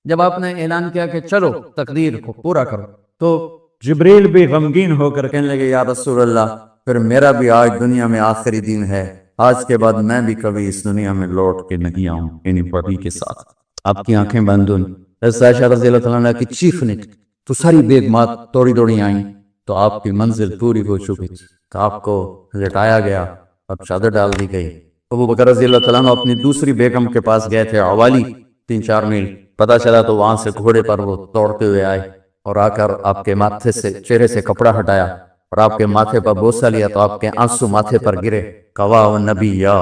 جب آپ نے اعلان کیا کہ چلو تقدیر کو پورا کرو، تو جبریل بھی غمگین ہو کر کہنے لگے یا رسول اللہ پھر میرا بھی آج دنیا میں آخری دن ہے، آج کے بعد میں بھی کبھی اس دنیا میں لوٹ کے نہیں آؤں انہیں پڑھی کے ساتھ۔ آپ کی آنکھیں بند ہوئیں، حضرت عائشہ رضی اللہ تعالیٰ عنہ کی چیخ نکلی تو ساری بیگمات دوڑی دوڑی آئیں، تو آپ کی منزل پوری ہو چکی تھی، تو آپ کو لٹایا گیا اور چادر ڈال دی گئی۔ ابو بکر رضی اللہ تعالیٰ عنہ اپنی دوسری بیگم کے پاس گئے تھے، عوالی 3-4 میل، پتہ چلا تو وہاں سے گھوڑے پر وہ دوڑتے ہوئے آئے اور آ کر آپ کے ماتھے سے چہرے سے کپڑا ہٹایا اور آپ کے ماتھے پر بوسہ لیا، تو آپ کے آنسو ماتھے پر گرے۔ کوا و نبیا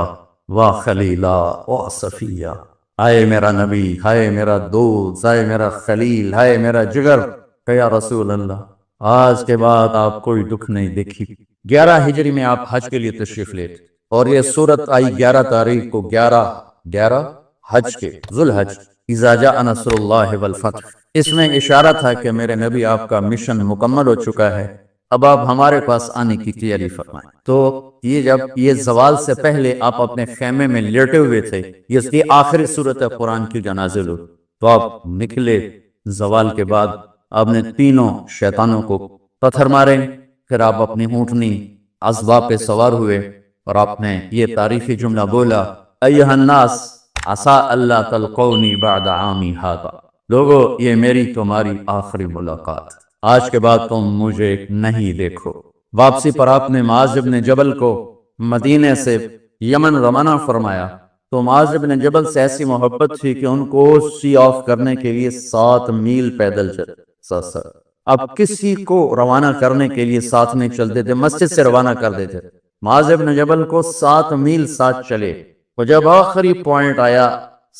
و خلیلا و صفیہ، ہائے میرا نبی، ہائے میرا دوست، ہائے میرا خلیل، ہائے میرا جگر، کہ یا رسول اللہ آج کے بعد آپ کوئی دکھ نہیں دیکھی۔ 11 ہجری میں آپ حج کے لیے تشریف لے تھے اور یہ صورت آئی 11 تاریخ کو، 11 حج کے، ذوالحج، اذا جاء نصر اللہ والفتح۔ اس میں اشارہ تھا کہ میرے نبی آپ کا مشن مکمل ہو چکا ہے، اب آپ ہمارے پاس آنے کی تیاری فرمائیں۔ تو یہ جب یہ زوال سے پہلے آپ اپنے خیمے میں لیٹے ہوئے تھے، یہ اس کی آخری صورت قرآن کی جو نازل ہوئی، تو آپ نکلے زوال کے بعد، آپ نے تینوں شیطانوں کو پتھر مارے، پھر آپ اپنی اونٹنی عصبہ پہ سوار ہوئے اور آپ نے یہ تاریخی جملہ بولا، ایھا الناس عسیٰ اللہ تلقونی بعد عامی ھذا، لوگو یہ میری تمہاری آخری ملاقات، آج کے بعد تم مجھے نہیں دیکھو۔ واپسی پر آپ نے معاذ بن جبل کو مدینے سے یمن روانہ فرمایا، تو معاذ بن جبل سے ایسی محبت تھی کہ ان کو سی آف کرنے کے لیے 7 میل پیدل چلے۔ اب کسی کو روانہ کرنے کے لیے ساتھ نہیں چلتے تھے، مسجد سے روانہ کر دیتے تھے۔ معاذ بن جبل کو 7 میل ساتھ چلے، اور جب آخری پوائنٹ آیا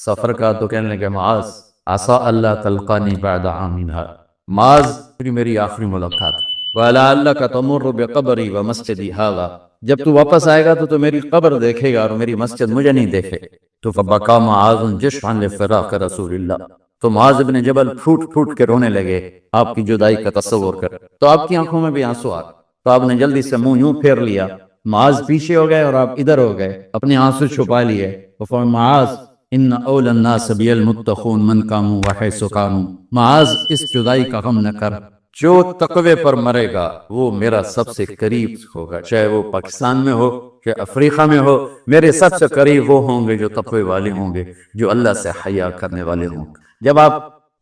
سفر کا تو کہنے لگے معاذ عسیٰ اللہ تلقانی بعد عامی ھذا، معاذ میری آخری ملاقات، وَلَعَلَّكَ تَمُرُّ بِقَبْرِي وَمَسْجِدِي ھَذَا، جب تو واپس آئے گا تو میری قبر دیکھے گا اور میری مسجد مجھے نہیں دیکھے۔ تو فَبَكَى مُعَاذٌ جِشْعًا لِفِرَاقِ رسول اللہ، تو معاذ بن جبل پھوٹ پھوٹ کے رونے لگے آپ کی جدائی کا تصور کر، تو آپ کی آنکھوں میں بھی آنسو آ گئے، تو آپ نے جلدی سے منہ یوں پھیر لیا، معاذ پیچھے ہو گئے اور آپ ادھر ہو گئے، اپنے آنسو چھپا لیے، اور معاذ ان اول الناس بی المتقون من کانوا وحیث کانوا، معاذ اس جدائی کا غم نہ کر، جو تقوی پر مرے گا وہ میرا سب سے قریب ہوگا، چاہے وہ پاکستان میں ہو چاہے افریقہ میں ہو، میرے سب سے قریب وہ ہوں گے جو تقوی والے ہوں گے، جو اللہ سے حیا کرنے والے ہوں گے۔ جب آپ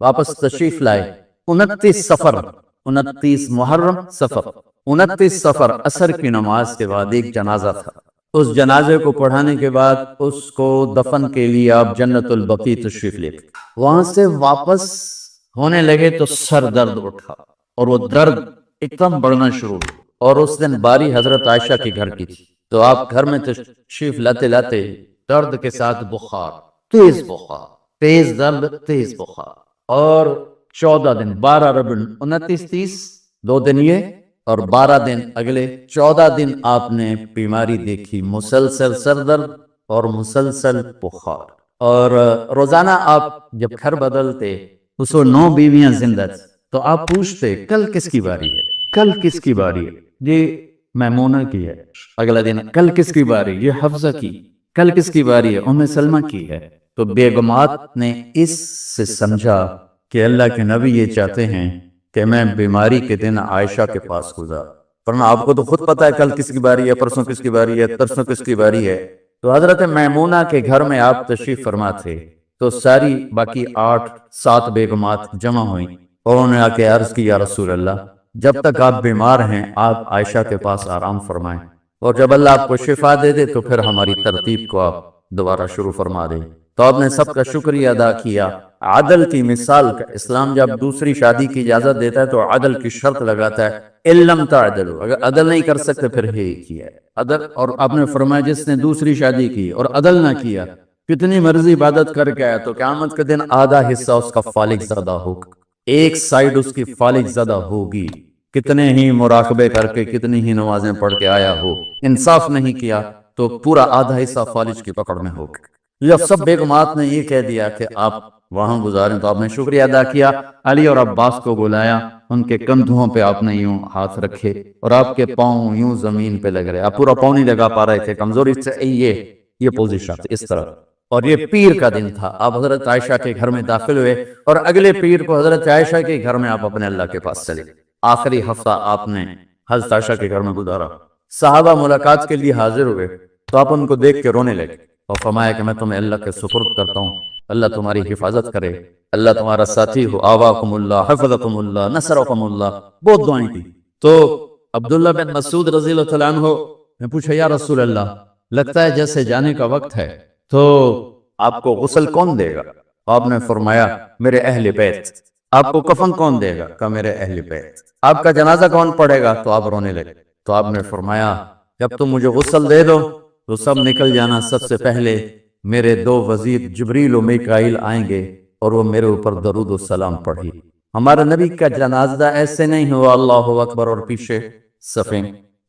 واپس تشریف لائے 29 سفر، 29 محرم سفر، 29 سفر عصر کی نماز کے بعد ایک جنازہ تھا، اس جنازے کو پڑھانے کے بعد اس کو دفن کے لیے آپ جنت البقیع تشریف لے گئے۔ وہاں سے واپس ہونے لگے تو سر درد اٹھا اور وہ درد ایک دم بڑھنا شروع ہوا، اور اس دن باری حضرت عائشہ کے گھر کی تھی، تو آپ گھر میں تشریف لاتے لاتے درد کے ساتھ بخار، تیز بخار، تیز درد، تیز بخار، اور 14 دن 12 ربیع 29 30 2 دن یہ اور 12 دن اگلے 14 دن آپ نے بیماری دیکھی، مسلسل سر درد اور مسلسل بخار، اور روزانہ آپ جب گھر بدلتے اس کو 9 بیویاں زندہ تھیں، تو آپ پوچھتے کل کس کی باری ہے، کل کس کی باری ہے، جی میمونہ کی ہے، اگلا دن کل کس کی باری، یہ حفصہ کی، کل کس کی باری ہے، ام سلمہ کی ہے۔ تو بیگمات نے اس سے سمجھا کہ اللہ کے نبی یہ چاہتے ہیں کہ میں بیماری کے دن عائشہ کے پاس گزار، ورنہ آپ کو تو خود پتا ہے کل کس کی باری ہے، پرسوں کس کی باری ہے، ترسوں کس کی باری ہے۔ تو حضرت میمونہ کے گھر میں آپ تشریف فرما تھے، تو ساری باقی 8-7 بیگمات جمع ہوئیں اور انہوں نے آ کے عرض کی یا رسول اللہ جب تک آپ بیمار ہیں آپ عائشہ کے پاس آرام فرمائیں، اور جب اللہ آپ کو شفا دے دے تو پھر ہماری ترتیب کو آپ دوبارہ شروع فرما دیں۔ تو آپ نے سب کا شکریہ ادا کیا۔ عدل کی مثال کا اسلام جب دوسری شادی کی اجازت دیتا ہے تو عدل کی شرط لگاتا ہے، اِلَّمْ تَعْدِلُوا، اگر عدل نہیں کر سکتے پھر ہے کیا عدل، اور آپ نے فرمایا جس نے دوسری شادی کی اور عدل نہ کیا کتنی مرضی عبادت کر کے آیا تو قیامت کے دن آدھا حصہ اس کا فالق زدہ ہوگا، ایک سائیڈ اس کی فالق زدہ ہوگی، کتنے ہی مراقبے کر کے کتنی ہی نمازیں پڑھ کے آیا ہو، انصاف نہیں کیا تو پورا آدھا حصہ فالج کی پکڑ میں ہوگا۔ جب سب بیگمات نے یہ کہہ دیا کہ آپ وہاں گزاریں تو آپ نے شکریہ ادا کیا، علی اور عباس کو بلایا، ان کے کندھوں پہ آپ نے یوں ہاتھ رکھے اور آپ کے پاؤں یوں زمین پہ لگ رہے، آپ پورا پاؤں نہیں لگا پا رہے تھے، کمزوری سے یہ پوزیشن اس طرح، اور یہ پیر کا دن تھا، آپ حضرت عائشہ کے گھر میں داخل ہوئے اور اگلے پیر کو حضرت عائشہ کے گھر میں آپ اپنے اللہ کے پاس چلے۔ آخری ہفتہ آپ نے حضرت عائشہ کے گھر میں گزارا۔ صحابہ ملاقات کے لیے حاضر ہوئے تو آپ ان کو دیکھ کے رونے لگے اور فرمایا کہ میں تمہیں اللہ کے سپرد کرتا ہوں، اللہ تمہاری حفاظت کرے، اللہ تمہارا ساتھی ہو، آواکم اللہ، حفظکم اللہ، نصرکم اللہ، بہت دعائیں کی۔ تو عبداللہ بن مسعود رضی اللہ تعالیٰ عنہ نے پوچھا یا رسول اللہ، لگتا ہے جیسے جانے کا وقت ہے، تو آپ کو غسل کون دے گا؟ آپ نے فرمایا میرے اہل بیت۔ آپ کو کفن کون دے گا؟ کہا میرے اہل بیت۔ آپ کا جنازہ کون پڑھے گا؟ تو آپ رونے لگے۔ تو آپ نے فرمایا جب تم مجھے غسل دے دو تو سب نکل جانا، سب سے پہلے میرے دو وزیر جبریل و میکائیل آئیں گے اور وہ میرے اوپر درود و سلام پڑھی۔ ہمارے نبی کا جنازہ ایسے نہیں ہوا اللہ اکبر اور پیچھے صفیں،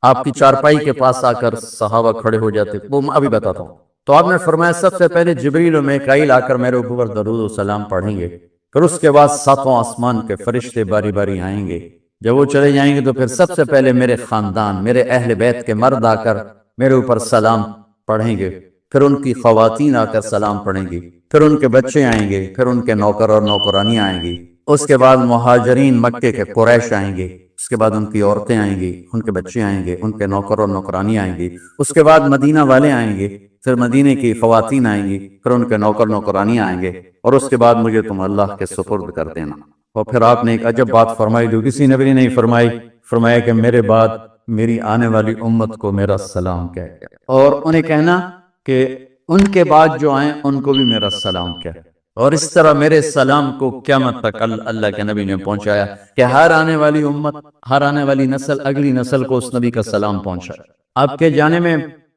آپ کی چارپائی کے پاس آ کر صحابہ کھڑے ہو جاتے، وہ میں ابھی بتاتا ہوں۔ تو آپ نے فرمایا سب سے پہلے جبریل و میکائیل آ کر میرے اوپر درود و سلام پڑھیں گے، پھر اس کے بعد ساتوں آسمان کے فرشتے باری باری آئیں گے۔ جب وہ چلے جائیں گے تو پھر سب سے پہلے میرے خاندان، میرے اہل بیت کے مرد آ کر میرے اوپر سلام پڑھیں گے، پھر ان کی خواتین آ کر سلام پڑھیں گی، پھر ان کے بچے آئیں گے، پھر ان کے نوکر اور نوکرانی آئیں گی، اس کے بعد مہاجرین مکے کے قریش آئیں گے، اس کے بعد ان کی عورتیں آئیں گی، ان کے بچے آئیں گے، ان کے نوکر اور نوکرانی آئیں گی، اس کے بعد مدینہ والے آئیں گے، پھر مدینے کی خواتین آئیں گی، پھر ان کے نوکر نوکرانی آئیں گے، اور اس کے بعد مجھے تم اللہ کے سپرد کر دینا۔ اور پھر آپ نے ایک عجب بات فرمائی جو کسی نبی نے نہیں فرمائی، فرمایا کہ میرے بعد میری آنے والی امت کو میرا سلام کہے، اور انہیں کہنا کہ ان کے بعد جو آئیں ان کو بھی میرا سلام کہے۔ اور اس طرح میرے سلام کو قیامت تک اللہ کے نبی نے پہنچایا کہ ہر آنے والی امت، ہر آنے والی نسل، اگلی نسل کو اس نبی کا سلام پہنچایا۔ آپ کے جانے میں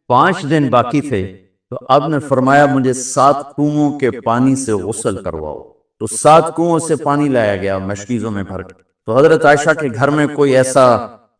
5 دن باقی تھے تو آپ نے فرمایا مجھے 7 کنووں کے پانی سے غسل کرواؤ۔ تو 7 کنووں سے پانی لایا گیا مشکیزوں میں بھر کے۔ تو حضرت عائشہ کے گھر میں کوئی ایسا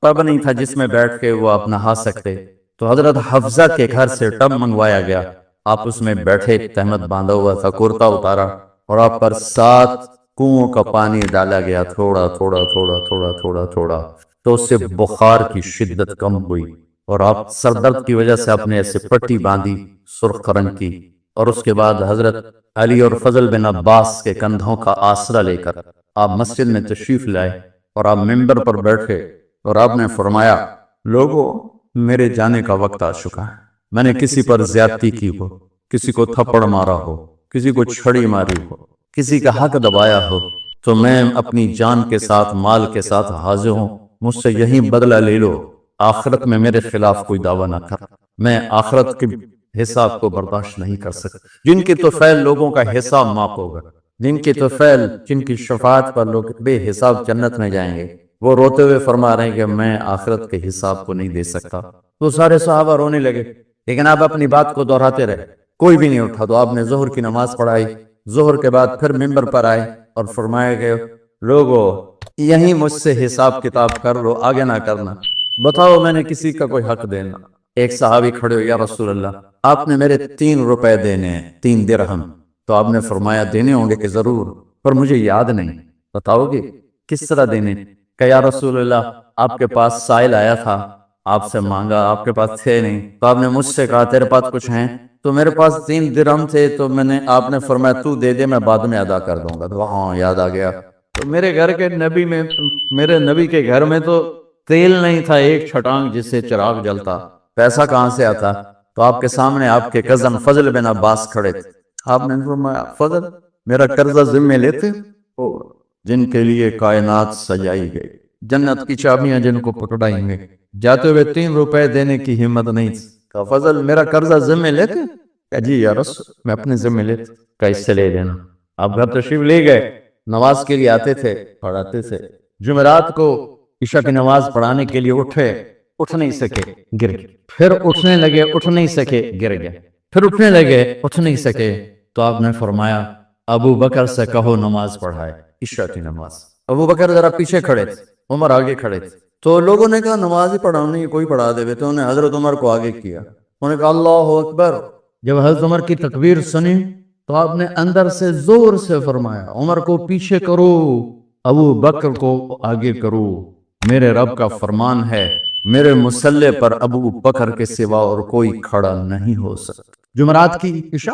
ٹب نہیں تھا جس میں بیٹھ کے وہ آپ نہا سکتے، تو حضرت حفصہ کے گھر سے ٹب منگوایا گیا، آپ اس میں بیٹھے، تہمت باندھا ہوا تھا، کرتا اتارا، اور آپ پر 7 کنووں کا پانی ڈالا گیا، تھوڑا تھوڑا تھوڑا تھوڑا تھوڑا تھوڑا، تو اس سے بخار کی شدت کم ہوئی، اور آپ سر درد کی وجہ سے اپنے ایسے پٹی باندھی سرخ رنگ کی، اور اس کے بعد حضرت علی اور فضل بن عباس کے کندھوں کا آسرا لے کر آپ مسجد میں تشریف لائے، اور آپ ممبر پر بیٹھے، اور آپ نے فرمایا لوگوں میرے جانے کا وقت آ چکا ہے، میں نے کسی پر زیادتی کی ہو، کسی کو تھپڑ مارا ہو، کسی کو چھڑی ماری ہو، کسی کا حق دبایا ہو، تو میں اپنی جان کے ساتھ، مال کے ساتھ حاضر ہوں، مجھ سے یہی بدلہ لے لو، آخرت میں میرے خلاف کوئی دعویٰ نہ کر، میں آخرت کے حساب کو برداشت نہیں کر سکتا۔ جن کی طفیل لوگوں کا حساب معاف ہوگا، جن کی طفیل، جن کی شفاعت پر لوگ بے حساب جنت میں جائیں گے، وہ روتے ہوئے فرما رہے ہیں کہ میں آخرت کے حساب کو نہیں دے سکتا۔ تو سارے صحابہ رونے لگے، لیکن آپ اپنی بات کو دہراتے رہے، کوئی بھی نہیں اٹھا۔ تو آپ نے ظہر کی نماز پڑھائی، ظہر کے بعد پھر ممبر پر آئے اور فرمایا کہ لوگوں یہیں مجھ سے حساب کتاب کر لو، آگے نہ کرنا، بتاؤ میں نے کسی کا کوئی حق دینا۔ ایک صحابی کھڑے ہو، یا رسول اللہ آپ نے میرے 3 روپے دینے ہیں، 3 درہم۔ تو آپ نے فرمایا دینے ہوں گے کہ ضرور، پر مجھے یاد نہیں، بتاؤ گے کس طرح دینے؟ کہ یا رسول اللہ آپ کے پاس سائل آیا تھا، آپ سے مانگا، آپ کے پاس تھے نہیں، تو آپ نے مجھ سے کہا تیرے پاس کچھ ہیں؟ تو میرے پاس 3 درہم تھے، تو آپ نے فرمایا تو دے دے، میں بعد میں ادا کر دوں گا۔ تو ہاں یاد آ گیا۔ تو میرے گھر کے نبی میں، میرے نبی کے گھر میں تو تیل نہیں تھا ایک چھٹانگ جس سے چراغ جلتا، پیسہ کہاں سے آتا؟ تو آپ کے سامنے آپ کے کزن فضل بن عباس کھڑے تھے، آپ نے فرمایا فضل میرا قرضہ ذمہ لیتے ہو؟ جن کے لیے کائنات سجائی گئی، جنت کی چابیاں جن کو پکڑائیں گے، جاتے ہوئے 3 روپے دینے کی ہمت نہیں تھی۔ کہا فضل میرا قرضہ ذمہ لیتے؟ کہا جی یا رسول میں اپنے ذمہ لیتے۔ کہا اس سے لے لینا۔ آپ گھر تشریف لے گئے، نماز کے لیے آتے تھے، پڑھاتے تھے۔ جمعرات کو عشاء کی نماز پڑھانے کے لیے اٹھے، اٹھ نہیں سکے، گر گئے، پھر اٹھنے لگے، اٹھ نہیں سکے، گر گئے، پھر اٹھنے لگے، اٹھ نہیں سکے۔ تو آپ نے فرمایا ابو بکر سے کہو نماز پڑھائے، عشاء کی نماز۔ ابو بکر ذرا پیچھے کھڑے تھے، عمر آگے کھڑے تھے۔ تو لوگوں نے کہا نماز ہی پڑھانی، کوئی پڑھا دے، تو انہوں نے حضرت عمر کو آگے کیا، انہوں نے کہا اللہ اکبر۔ جب حضرت عمر کی تکبیر سنی تو آپ نے اندر سے زور سے فرمایا عمر کو پیچھے کرو، ابو بکر کو آگے کرو، میرے رب کا فرمان ہے میرے مصلی پر ابو بکر کے سوا اور کوئی کھڑا نہیں ہو سکتا۔ جمعرات کی عشاء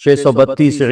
632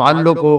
تعلق ہو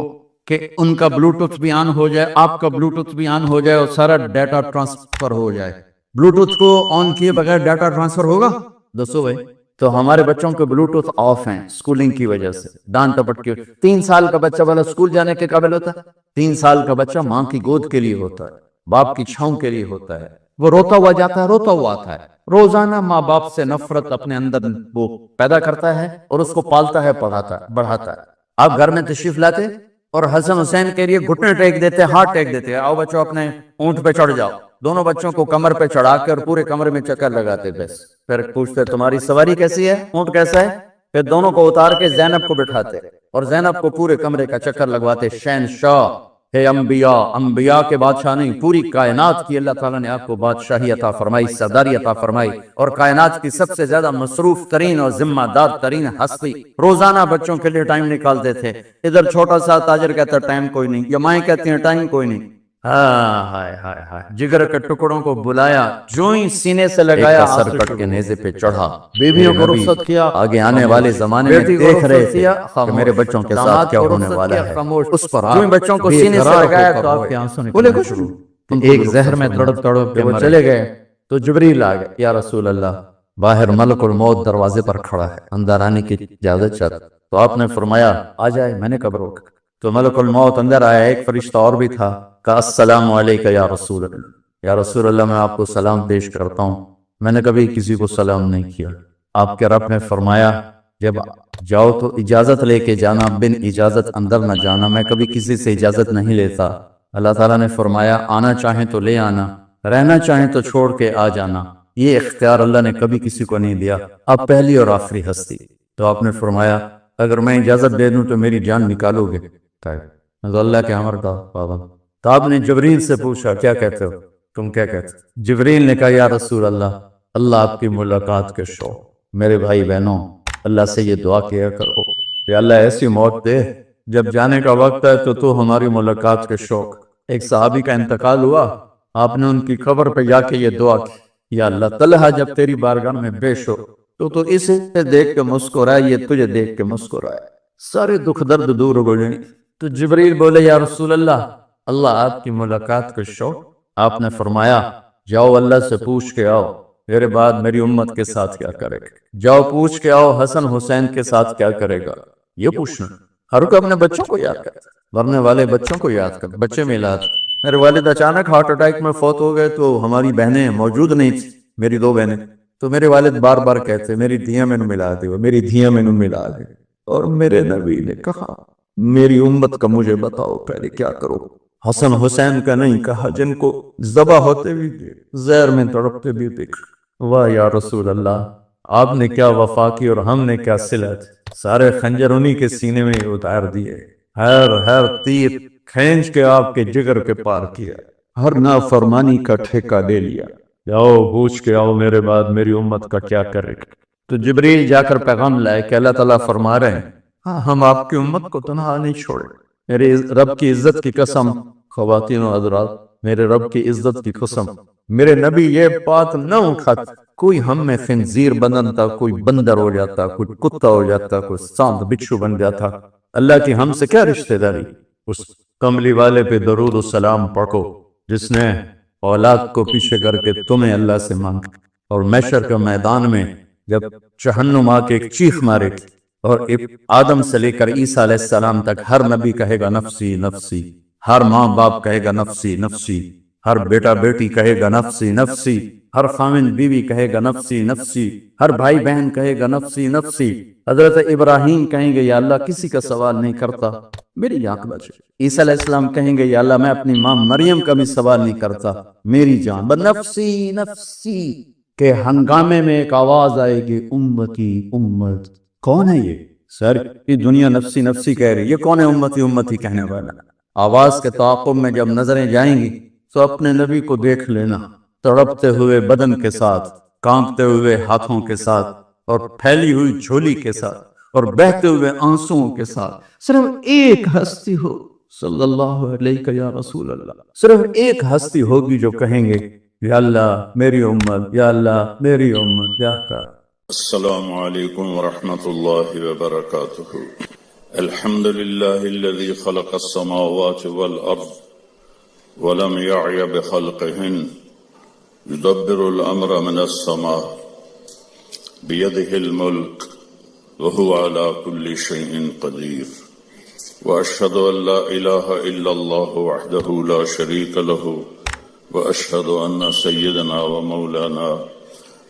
کہ ان کا بلوٹوتھ بھی آن ہو جائے، آپ کا بلوٹوتھ بھی آن ہو جائے اور سارا ڈیٹا ٹرانسفر ہو جائے۔ بلوٹوتھ کو آن کیے بغیر ڈیٹا ٹرانسفر ہوگا؟ دسو بھائی۔ تو ہمارے بچوں کے بلوٹوتھ آف ہیں سکولنگ کی وجہ سے، ڈانٹ ٹپٹ کی۔ 3 سال کا بچہ والا سکول جانے کے قابل ہوتا ہے؟ 3 سال کا بچہ ماں کی گود کے لیے ہوتا ہے، باپ کی چھاؤں کے لیے ہوتا ہے، وہ روتا ہوا جاتا ہے، روتا ہوا آتا ہے، روزانہ ماں باپ سے نفرت اپنے اندر وہ پیدا کرتا ہے اور اس کو پالتا ہے، پڑھاتا ہے، بڑھاتا ہے۔ آپ گھر میں تشریف لاتے اور حسن حسین کے لیے گھٹنے ٹیک دیتے، ہاتھ ٹیک دیتے، آؤ بچوں اپنے اونٹ پہ چڑھ جاؤ، دونوں بچوں کو کمر پہ چڑھا کر پورے کمرے میں چکر لگاتے، بس پھر پوچھتے تمہاری سواری کیسی ہے، اونٹ کیسا ہے؟ پھر دونوں کو اتار کے زینب کو بٹھاتے اور زینب کو پورے کمرے کا چکر لگواتے۔ شہنشاہ ہے انبیاء، انبیاء کے بادشاہ نہیں، پوری کائنات کی اللہ تعالیٰ نے آپ کو بادشاہی عطا فرمائی، سرداری عطا فرمائی، اور کائنات کی سب سے زیادہ مصروف ترین اور ذمہ دار ترین ہستی روزانہ بچوں کے لیے ٹائم نکالتے تھے۔ ادھر چھوٹا سا تاجر کہتا ہے ٹائم کوئی نہیں، یا مائیں کہتی ہیں ٹائم کوئی نہیں۔ ہائے ہائے ہائے، جگر کے ٹکڑوں کو بلایا، جو ہی سینے سے لگایا، سر کٹ کے نیزے پہ چڑھا، بیویوں کو رخصت کیا۔ آگے آنے والے زمانے میں دیکھ رہے تھے کہ میرے بچوں کے ساتھ کیا ہونے والا ہے، اس پر جو بچوں کو سینے سے لگایا تو آپ کے آنسوں نکلنے شروع۔ ایک زہر میں تڑپ تڑپ کے وہ چلے گئے تو جبریل آ گئے، یا رسول اللہ باہر ملک الموت دروازے پر کھڑا ہے، اندر آنے کی اجازت چاہتا۔ تو آپ نے فرمایا آ جائے، میں نے کب روکا؟ تو ملک الموت اندر آیا، ایک فرشتہ اور بھی تھا، کہا السلام علیکہ یا رسول اللہ، یا رسول اللہ میں آپ کو سلام پیش کرتا ہوں، میں نے کبھی کسی کو سلام نہیں کیا۔ آپ کے رب نے فرمایا جب جاؤ تو اجازت لے کے جانا، بن اجازت اندر نہ جانا، میں کبھی کسی سے اجازت نہیں لیتا۔ اللہ تعالیٰ نے فرمایا آنا چاہیں تو لے آنا، رہنا چاہیں تو چھوڑ کے آ جانا، یہ اختیار اللہ نے کبھی کسی کو نہیں دیا، آپ پہلی اور آخری ہستی۔ تو آپ نے فرمایا اگر میں اجازت دے دوں تو میری جان نکالو گے؟ تو اللہ کے امر کا پابند۔ تو آپ نے جبریل سے پوچھا کیا کہتے ہو، تم کیا کہتے ہو؟ جبریل نے کہا یا رسول اللہ، اللہ آپ کی ملاقات کے شوق، میرے بھائی بہنوں اللہ سے یہ دعا کیا کرو کہ اللہ ایسی موت دے جب جانے کا وقت ہے تو ہماری ملاقات کے شوق۔ ایک صحابی کا انتقال ہوا، آپ نے ان کی قبر پہ جا کے یہ دعا کی، یا اللہ طلحہ جب تیری بارگاہ میں پیش ہو تو اسے دیکھ کے مسکرائے، یہ تجھے دیکھ کے مسکرائے، سارے دکھ درد دور ہو گئے۔ تو جبریل بولے یا رسول اللہ، اللہ آپ کی ملاقات کا شوق۔ آپ نے فرمایا جاؤ اللہ سے پوچھ کے آؤ میرے بعد میری امت کے ساتھ کیا کرے گا، جاؤ پوچھ کے آؤ حسن حسین کے ساتھ کیا کرے گا، یہ پوچھنا۔ ہر کوئی اپنے بچوں کو یاد کرتا، مرنے والے بچوں کو یاد کر، بچے میلاد۔ میرے والد اچانک ہارٹ اٹیک میں فوت ہو گئے تو ہماری بہنیں موجود نہیں تھی، میری 2 بہنیں، تو میرے والد بار بار کہتے میری دھیاں میں ملا دے، میری دھیاں میں ملا دے، اور میرے نبی نے کہا میری امت کا مجھے بتاؤ پہلے کیا کرو؟ حسن حسین کا نہیں کہا، جن کو ذبح ہوتے بھی زہر میں تڑپتے بھی دیکھ۔ واہ یا رسول اللہ، آپ نے کیا وفا کی اور ہم نے کیا صلت، سارے خنجر انہی کے سینے میں اتار دیے، ہر تیر کھینچ کے آپ کے جگر کے پار کیا، ہر نافرمانی کا ٹھیکہ لے لیا، جاؤ پوچھ کے آؤ میرے بعد میری امت کا کیا کرے گا۔ تو جبریل جا کر پیغام لائے کہ اللہ تعالیٰ فرما رہے ہیں ہاں ہم آپ کی امت کو تنہا نہیں چھوڑے، میرے رب کی عزت کی قسم، خواتین و حضرات میرے رب کی عزت کی قسم، میرے نبی یہ بات نہ اٹھاتے، کوئی ہم میں خنزیر بنتا، کوئی بندر ہو جاتا، کوئی کتا ہو جاتا، کوئی سانپ بچھو بن جاتا، اللہ کی ہم سے کیا رشتہ داری۔ اس کملی والے پہ درود و سلام پڑھو جس نے اولاد کو پیچھے کر کے تمہیں اللہ سے مانگ، اور محشر کے میدان میں جب جہنم آ کے ایک چیخ مارے گی اور آدم سے لے کر عیسیٰ علیہ السلام تک ہر نبی کہے گا نفسی نفسی، ہر ماں باپ کہے گا نفسی نفسی، ہر بیٹا بیٹی کہے گا نفسی نفسی، ہر خامن بیوی کہے گا نفسی نفسی، ہر بھائی بہن کہے گا نفسی نفسی، حضرت ابراہیم کہیں گے یا اللہ کسی کا سوال نہیں کرتا میری آنکھ بچے، عیسیٰ علیہ السلام کہیں گے یا اللہ میں اپنی ماں مریم کا بھی سوال نہیں کرتا میری جان، نفسی نفسی کے ہنگامے میں ایک آواز آئے گی امتی امت، کون ہے یہ؟ سر یہ دنیا نفسی نفسی کہہ رہی، یہ کون ہے امتی امتی کہنے والا؟ آواز کے تعاقب میں جب نظریں جائیں گی تو اپنے نبی کو دیکھ لینا، تڑپتے ہوئے بدن کے ساتھ، کانپتے ہوئے ہاتھوں کے ساتھ، اور پھیلی ہوئی جھولی کے ساتھ، اور بہتے ہوئے آنسوؤں کے ساتھ، صرف ایک ہستی ہو صلی اللہ علیہ یا رسول اللہ، صرف ایک ہستی ہوگی جو کہیں گے یا اللہ میری امت، یا اللہ میری امت، یا کر۔ السلام علیکم ورحمۃ اللہ وبرکاتہ۔ الحمد لله الذي خلق السماوات والأرض ولم يعي بخلقهن يدبر الأمر من السماء بيده الملك وهو على كل شيء قدير وأشهد أن لا إله إلا الله وحده لا شريك له وأشهد أن سيدنا ومولانا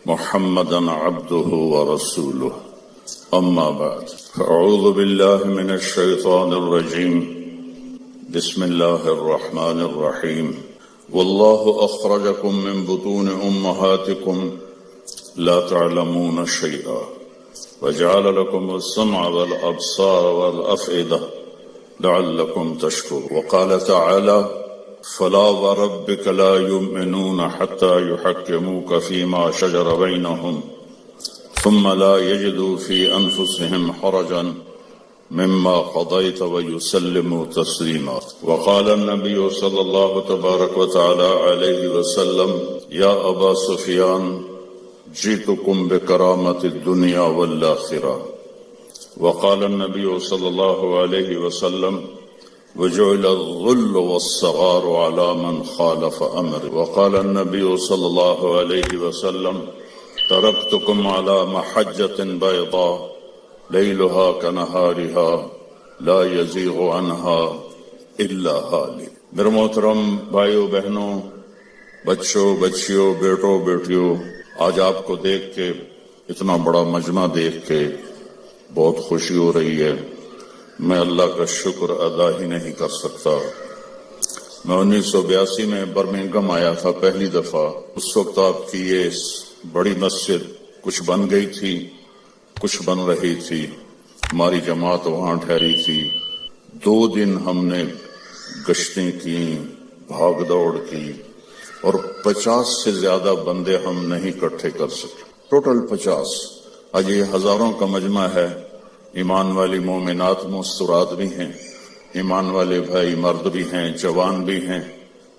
محمدا عبده ورسوله أما بعد فأعوذ بالله من الشيطان الرجيم بسم الله الرحمن الرحيم والله أخرجكم من بطون أمهاتكم لا تعلمون شيئا وجعل لكم السمع والأبصار والأفئدة لعلكم تشكرون وقال تعالى فلا وربك لا يؤمنون حتى يحكموك فيما شجر بينهم ثم لا يجدوا في أنفسهم حرجا مما قضيت ويسلموا تسليما وقال النبي صلى الله تبارك وتعالى عليه وسلم يا أبا سفيان جئتكم بكرامة الدنيا والآخرة وقال النبي صلى الله عليه وسلم وجعل الذل والصغار على من خالف أمري وقال النبي صلى الله عليه وسلم تركتكم على محجة بيضاء ليلها كنهارها لا يزيغ عنها إلا هالك میرے محترم بھائیو بہنوں بچوں بچیوں بیٹوں بیٹیوں آج آپ کو دیکھ کے اتنا بڑا مجمع دیکھ کے بہت خوشی ہو رہی ہے میں اللہ کا شکر ادا ہی نہیں کر سکتا میں 1982 میں برمنگھم آیا تھا پہلی دفعہ اس وقت آپ کی یہ بڑی مسجد کچھ بن گئی تھی کچھ بن رہی تھی ہماری جماعت وہاں ٹھہری تھی 2 دن ہم نے گشتیں کی بھاگ دوڑ کی اور 50 سے زیادہ بندے ہم نہیں اکٹھے کر سکے ٹوٹل 50 آج یہ ہزاروں کا مجمع ہے ایمان والی مومنات مستورات بھی ہیں ایمان والے بھائی مرد بھی ہیں جوان بھی ہیں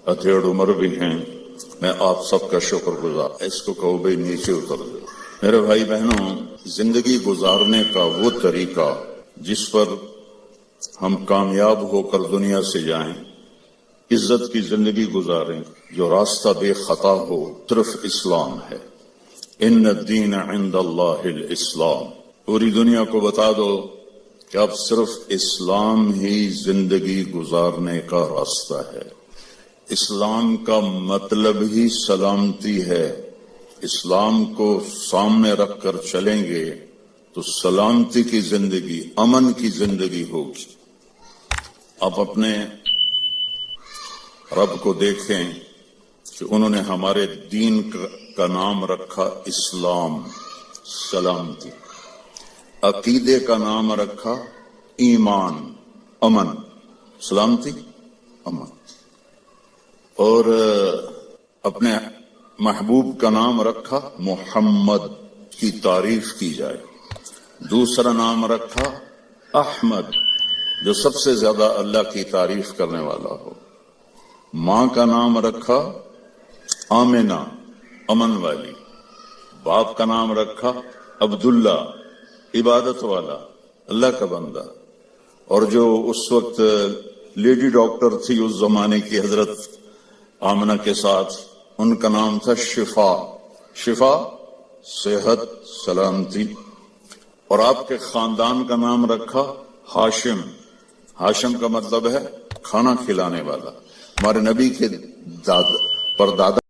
ادھیڑ عمر بھی ہیں میں آپ سب کا شکر گزار اس کو کہو بھائی نیچے اتر دو میرے بھائی بہنوں زندگی گزارنے کا وہ طریقہ جس پر ہم کامیاب ہو کر دنیا سے جائیں عزت کی زندگی گزاریں جو راستہ بے خطا ہو صرف اسلام ہے ان الدین عند اللہ الاسلام پوری دنیا کو بتا دو کہ اب صرف اسلام ہی زندگی گزارنے کا راستہ ہے اسلام کا مطلب ہی سلامتی ہے اسلام کو سامنے رکھ کر چلیں گے تو سلامتی کی زندگی امن کی زندگی ہوگی آپ اپنے رب کو دیکھیں کہ انہوں نے ہمارے دین کا نام رکھا اسلام سلامتی عقیدے کا نام رکھا ایمان امن سلامتی امن اور اپنے محبوب کا نام رکھا محمد کی تعریف کی جائے دوسرا نام رکھا احمد جو سب سے زیادہ اللہ کی تعریف کرنے والا ہو ماں کا نام رکھا آمنہ امن والی باپ کا نام رکھا عبداللہ عبادت والا اللہ کا بندہ اور جو اس وقت لیڈی ڈاکٹر تھی اس زمانے کی حضرت آمنہ کے ساتھ ان کا نام تھا شفا شفا صحت سلامتی اور آپ کے خاندان کا نام رکھا ہاشم ہاشم کا مطلب ہے کھانا کھلانے والا ہمارے نبی کے پردادا